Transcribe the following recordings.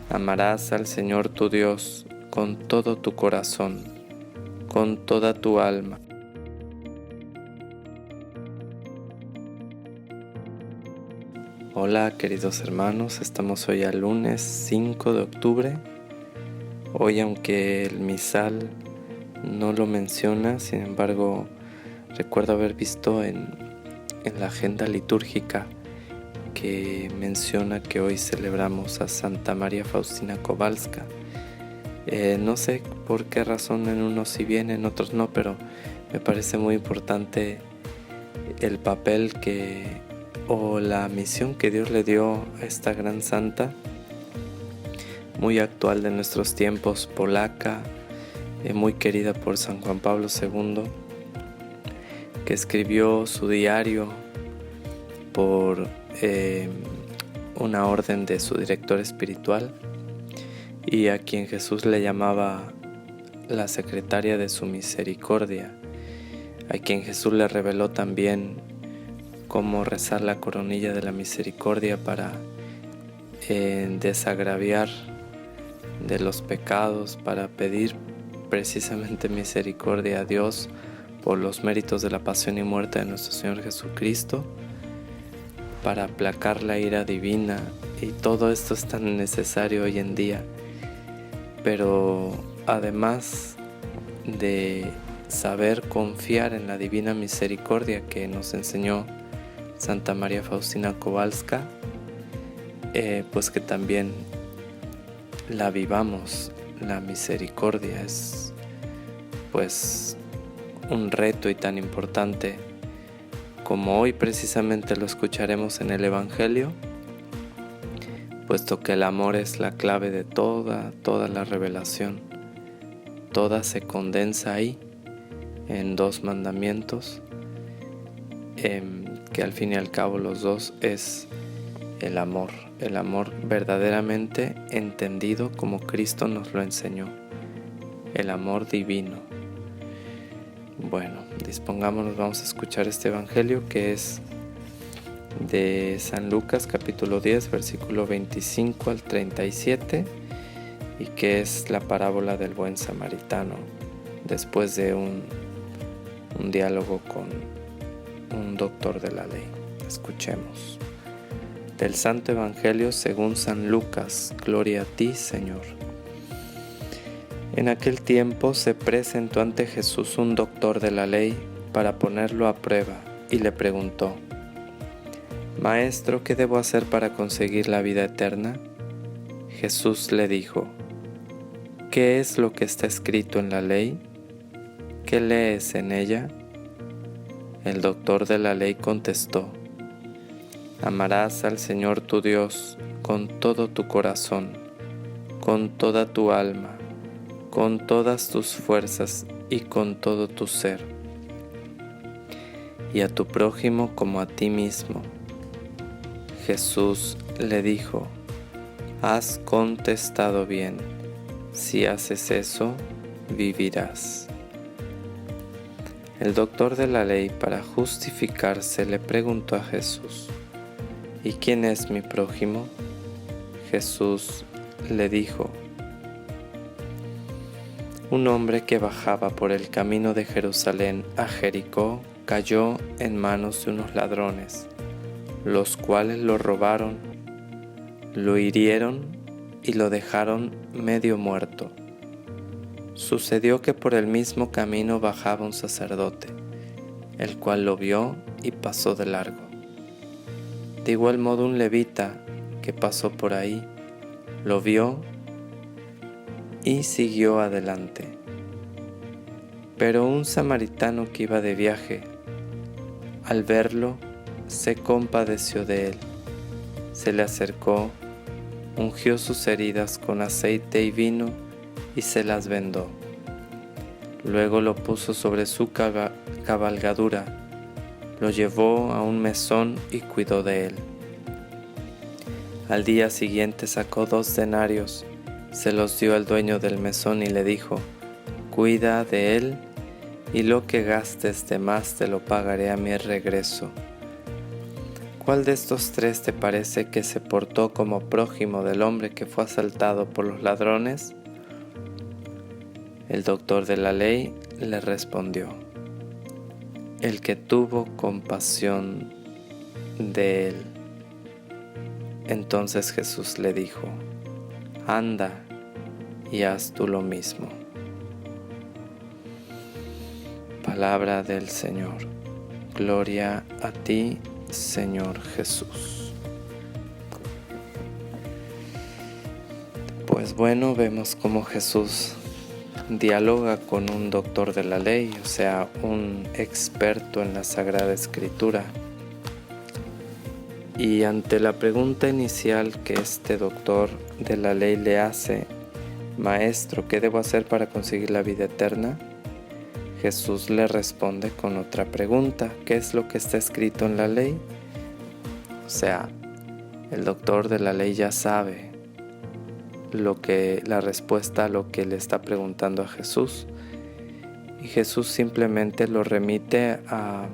Amarás al Señor tu Dios con todo tu corazón, con toda tu alma. Hola queridos hermanos, estamos hoy al lunes 5 de octubre. Hoy, aunque el misal no lo menciona, sin embargo recuerdo haber visto en la agenda litúrgica que menciona que hoy celebramos a Santa María Faustina Kowalska. No sé por qué razón en unos sí bien, en otros no, pero me parece muy importante el papel o la misión que Dios le dio a esta gran santa, muy actual de nuestros tiempos, polaca, muy querida por San Juan Pablo II, que escribió su diario por una orden de su director espiritual, y a quien Jesús le llamaba la secretaria de su misericordia, a quien Jesús le reveló también cómo rezar la coronilla de la misericordia para desagraviar de los pecados, para pedir precisamente misericordia a Dios por los méritos de la pasión y muerte de nuestro Señor Jesucristo, para aplacar la ira divina. Y todo esto es tan necesario hoy en día. Pero además de saber confiar en la divina misericordia que nos enseñó Santa María Faustina Kowalska, pues que también la vivamos. La misericordia es pues un reto y tan importante como hoy precisamente lo escucharemos en el Evangelio, puesto que el amor es la clave de toda la revelación. Toda se condensa ahí en 2 mandamientos, que al fin y al cabo los dos es el amor verdaderamente entendido como Cristo nos lo enseñó, el amor divino. Bueno, dispongámonos, vamos a escuchar este Evangelio que es de San Lucas capítulo 10 versículo 25 al 37, y que es la parábola del buen samaritano, después de un diálogo con un doctor de la ley. Escuchemos. Del Santo Evangelio según San Lucas. Gloria a ti, Señor. En aquel tiempo se presentó ante Jesús un doctor de la ley para ponerlo a prueba, y le preguntó: Maestro, ¿qué debo hacer para conseguir la vida eterna? Jesús le dijo: ¿Qué es lo que está escrito en la ley? ¿Qué lees en ella? El doctor de la ley contestó: Amarás al Señor tu Dios con todo tu corazón, con toda tu alma, con todas tus fuerzas y con todo tu ser, y a tu prójimo como a ti mismo. Jesús le dijo: Has contestado bien, si haces eso, vivirás. El doctor de la ley, para justificarse, le preguntó a Jesús: ¿Y quién es mi prójimo? Jesús le dijo: Un hombre que bajaba por el camino de Jerusalén a Jericó cayó en manos de unos ladrones, los cuales lo robaron, lo hirieron y lo dejaron medio muerto. Sucedió que por el mismo camino bajaba un sacerdote, el cual lo vio y pasó de largo. De igual modo un levita que pasó por ahí lo vio y siguió adelante. Pero un samaritano que iba de viaje, al verlo, se compadeció de él, se le acercó, ungió sus heridas con aceite y vino y se las vendó. Luego lo puso sobre su cabalgadura, lo llevó a un mesón y cuidó de él. Al día siguiente sacó 2 denarios, se los dio al dueño del mesón y le dijo: Cuida de él, y lo que gastes de más te lo pagaré a mi regreso. ¿cuál de estos tres te parece que se portó como prójimo del hombre que fue asaltado por los ladrones? El doctor de la ley le respondió: el que tuvo compasión de él. Entonces Jesús le dijo: anda y haz tú lo mismo. Palabra del Señor. Gloria a ti, Señor Jesús. Pues bueno, vemos cómo Jesús dialoga con un doctor de la ley, o sea, un experto en la Sagrada Escritura. Y ante la pregunta inicial que este doctor de la ley le hace: Maestro, ¿qué debo hacer para conseguir la vida eterna?, Jesús le responde con otra pregunta: ¿qué es lo que está escrito en la ley? O sea, el doctor de la ley ya sabe la respuesta a lo que le está preguntando a Jesús, y Jesús simplemente lo remite a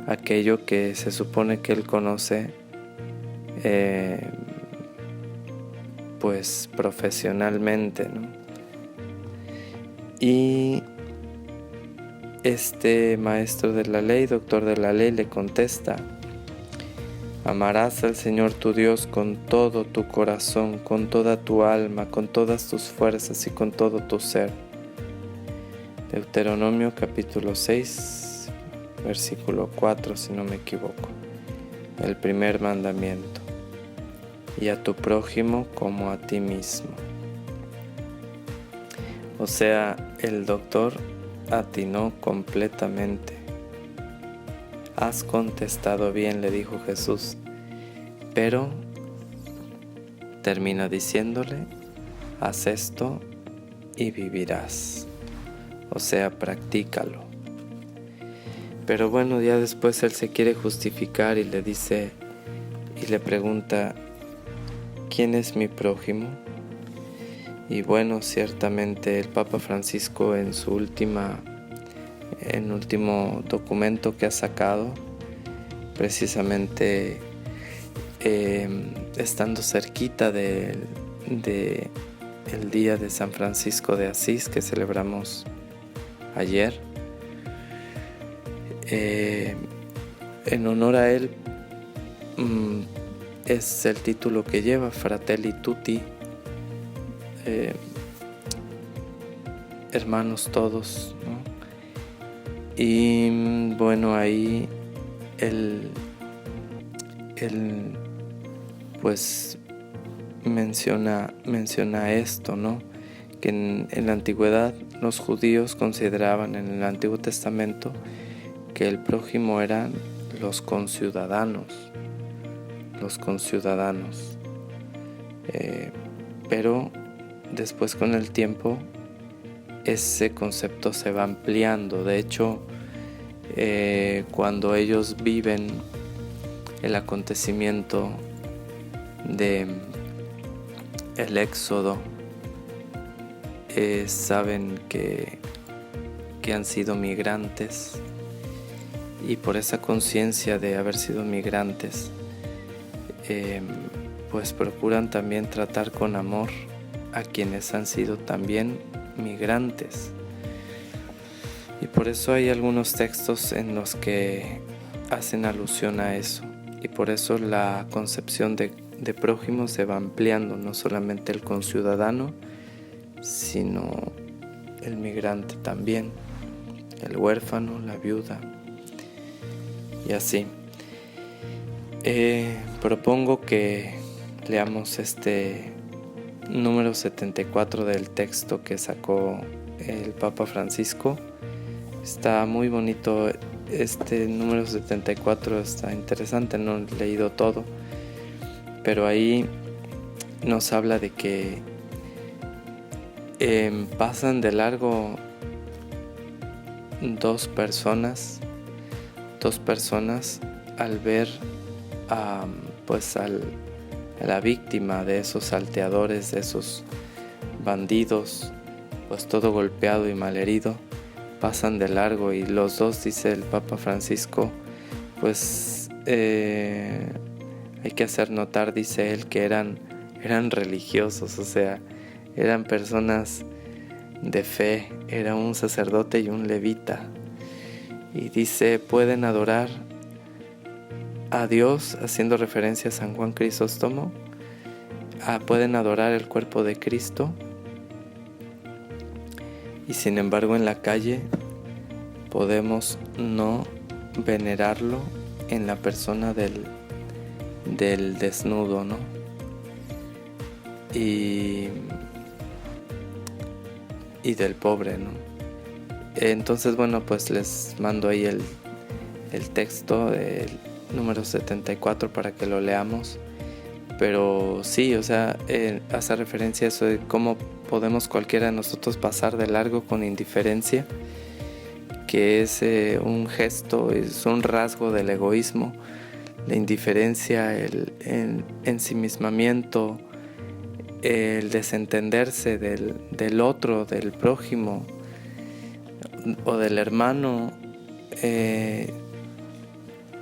aquello que se supone que él conoce pues profesionalmente, ¿no? Y este maestro de la ley, doctor de la ley, le contesta: amarás al Señor tu Dios con todo tu corazón, con toda tu alma, con todas tus fuerzas y con todo tu ser. Deuteronomio capítulo 6, versículo 4, si no me equivoco. El primer mandamiento. Y a tu prójimo como a ti mismo. O sea, el doctor atinó completamente. Has contestado bien, le dijo Jesús, pero termina diciéndole: haz esto y vivirás. O sea, practícalo. Pero bueno, ya después él se quiere justificar y le dice y le pregunta: ¿quién es mi prójimo? Y bueno, ciertamente el Papa Francisco en su último documento que ha sacado, precisamente estando cerquita del día de San Francisco de Asís que celebramos ayer, en honor a él, es el título que lleva, Fratelli Tutti, hermanos todos, ¿no? Y bueno, ahí él pues menciona esto, ¿no? Que en la antigüedad los judíos consideraban, en el Antiguo Testamento, que el prójimo eran los conciudadanos, pero después, con el tiempo, ese concepto se va ampliando. De hecho, cuando ellos viven el acontecimiento de el Éxodo, saben que han sido migrantes, y por esa conciencia de haber sido migrantes, pues procuran también tratar con amor a quienes han sido también migrantes. Y por eso hay algunos textos en los que hacen alusión a eso, y por eso la concepción de prójimo se va ampliando, no solamente el conciudadano, sino el migrante también, el huérfano, la viuda, y así. Propongo que leamos este número 74 del texto que sacó el Papa Francisco. Está muy bonito este número 74, está interesante, no he leído todo, pero ahí nos habla de que pasan de largo dos personas al ver a la víctima de esos salteadores, de esos bandidos, pues todo golpeado y malherido. Pasan de largo, y los dos, dice el Papa Francisco, pues hay que hacer notar, dice él, que eran religiosos, o sea, eran personas de fe, era un sacerdote y un levita. Y dice, pueden adorar a Dios, haciendo referencia a San Juan Crisóstomo, pueden adorar el cuerpo de Cristo, y sin embargo en la calle podemos no venerarlo en la persona del desnudo, ¿no? Y del pobre, ¿no? Entonces, bueno, pues les mando ahí el texto del número 74 para que lo leamos. Pero sí, o sea, hace referencia a eso de cómo podemos cualquiera de nosotros pasar de largo con indiferencia, que es un gesto, es un rasgo del egoísmo, la indiferencia, el ensimismamiento, el desentenderse del otro, del prójimo o del hermano,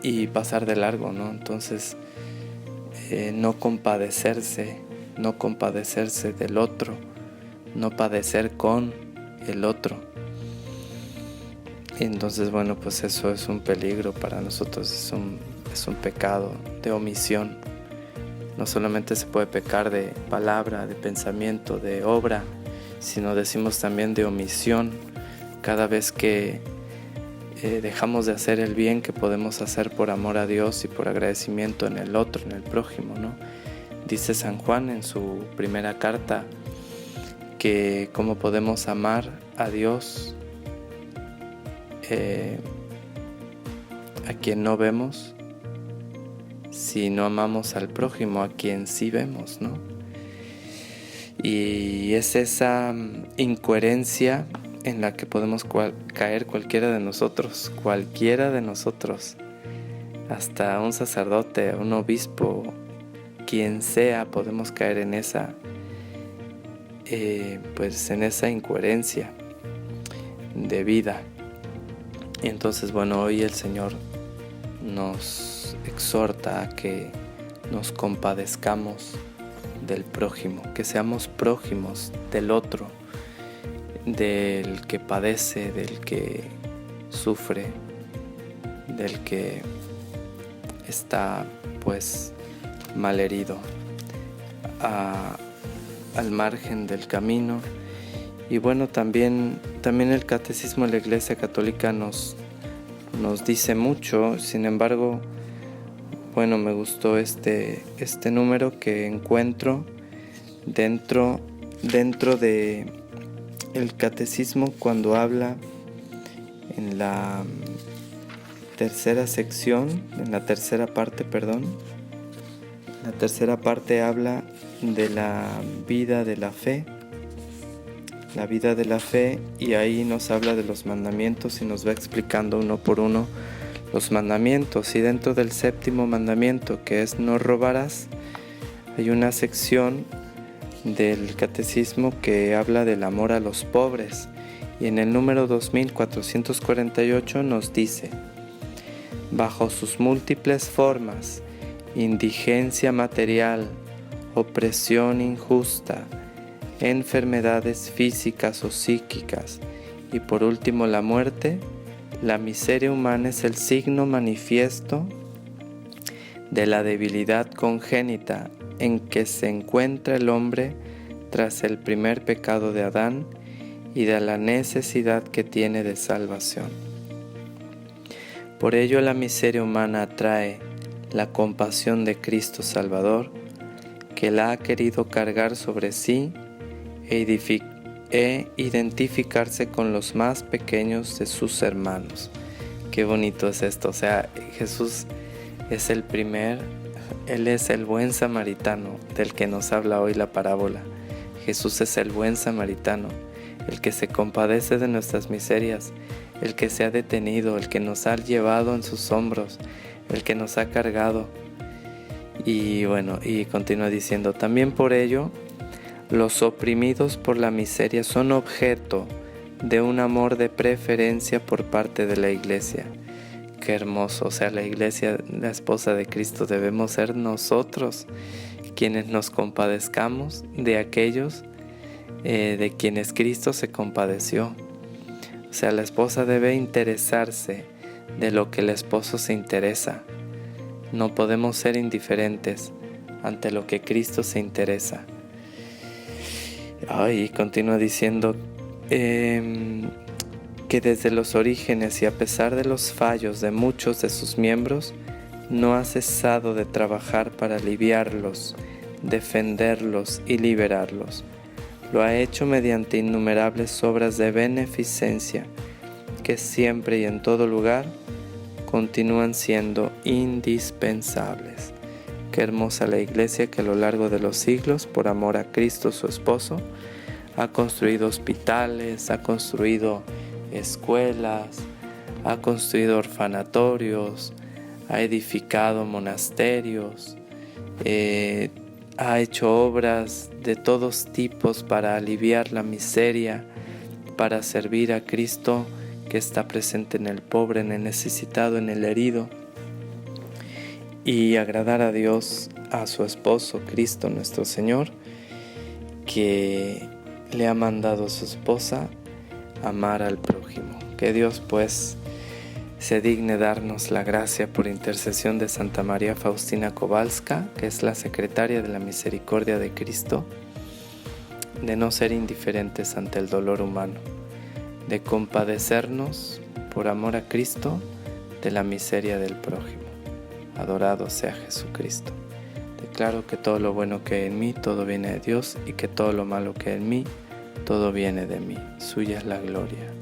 y pasar de largo, ¿no? Entonces, no compadecerse del otro, no padecer con el otro. Y entonces, bueno, pues eso es un peligro para nosotros, es un pecado de omisión. No solamente se puede pecar de palabra, de pensamiento, de obra, sino decimos también de omisión. Cada vez que dejamos de hacer el bien que podemos hacer por amor a Dios y por agradecimiento en el otro, en el prójimo, ¿no? Dice San Juan en su primera carta que cómo podemos amar a Dios a quien no vemos, si no amamos al prójimo a quien sí vemos, ¿no? Y es esa incoherencia en la que podemos caer cualquiera de nosotros, hasta un sacerdote, un obispo, quien sea, podemos caer en esa, en esa incoherencia de vida. Y entonces, bueno, hoy el Señor nos exhorta a que nos compadezcamos del prójimo, que seamos prójimos del otro, del que padece, del que sufre, del que está pues malherido, al margen del camino. Y bueno, también el Catecismo de la Iglesia Católica nos dice mucho. Sin embargo, bueno, me gustó este número que encuentro dentro de el Catecismo, cuando habla en la tercera parte habla de la vida de la fe. Y ahí nos habla de los mandamientos y nos va explicando uno por uno los mandamientos. Y dentro del séptimo mandamiento, que es no robarás, hay una sección del Catecismo que habla del amor a los pobres, y en el número 2448 nos dice: bajo sus múltiples formas, indigencia material, opresión injusta, enfermedades físicas o psíquicas y por último la muerte, la miseria humana es el signo manifiesto de la debilidad congénita en que se encuentra el hombre tras el primer pecado de Adán y de la necesidad que tiene de salvación. Por ello la miseria humana atrae la compasión de Cristo Salvador, que la ha querido cargar sobre sí e identificarse con los más pequeños de sus hermanos. Qué bonito es esto, o sea, Jesús es Él es el buen samaritano del que nos habla hoy la parábola. Jesús es el buen samaritano, el que se compadece de nuestras miserias, el que se ha detenido, el que nos ha llevado en sus hombros, el que nos ha cargado. Y bueno, y continúa diciendo: también por ello, los oprimidos por la miseria son objeto de un amor de preferencia por parte de la Iglesia, Qué hermoso. O sea, la iglesia, la esposa de Cristo, debemos ser nosotros quienes nos compadezcamos de aquellos de quienes Cristo se compadeció. O sea, la esposa debe interesarse de lo que el esposo se interesa. No podemos ser indiferentes ante lo que Cristo se interesa. Y continúa diciendo que desde los orígenes y a pesar de los fallos de muchos de sus miembros, no ha cesado de trabajar para aliviarlos, defenderlos y liberarlos. Lo ha hecho mediante innumerables obras de beneficencia que siempre y en todo lugar continúan siendo indispensables. Qué hermosa la iglesia que a lo largo de los siglos, por amor a Cristo su esposo, ha construido hospitales, ha construido escuelas, ha construido orfanatorios, ha edificado monasterios, ha hecho obras de todos tipos para aliviar la miseria, para servir a Cristo que está presente en el pobre, en el necesitado, en el herido, y agradar a Dios, a su esposo Cristo nuestro Señor, que le ha mandado a su esposa amar al prójimo. Que Dios pues se digne darnos la gracia por intercesión de Santa María Faustina Kowalska, que es la secretaria de la Misericordia de Cristo, de no ser indiferentes ante el dolor humano, de compadecernos por amor a Cristo de la miseria del prójimo. Adorado sea Jesucristo. Declaro que todo lo bueno que hay en mí, todo viene de Dios, y que todo lo malo que hay en mí, todo viene de mí. Suya es la gloria.